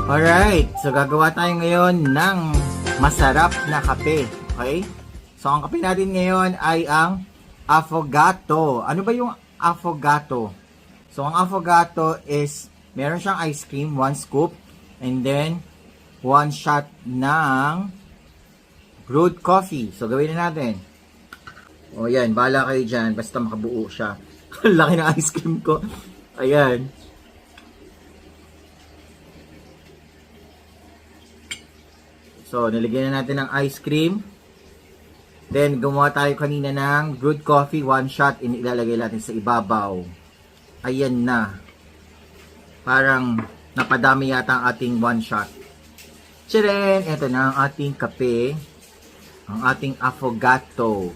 Alright, so gagawa tayo ngayon ng masarap na kape. Okay? So ang kape natin ngayon ay ang affogato. Ano ba yung affogato? So ang affogato is, meron siyang ice cream, 1 scoop, and then 1 shot ng brewed coffee. So gawin na natin. O yan, bahala kayo dyan, basta makabuo siya. Laki ng ice cream ko. Ayan. So, nilagyan na natin ng ice cream. Then, gumawa tayo kanina ng brewed coffee, 1 shot, ilalagay natin sa ibabaw. Ayan na. Parang napadami yata ang ating 1 shot. Tcharan! Ito na ang ating kape. Ang ating affogato.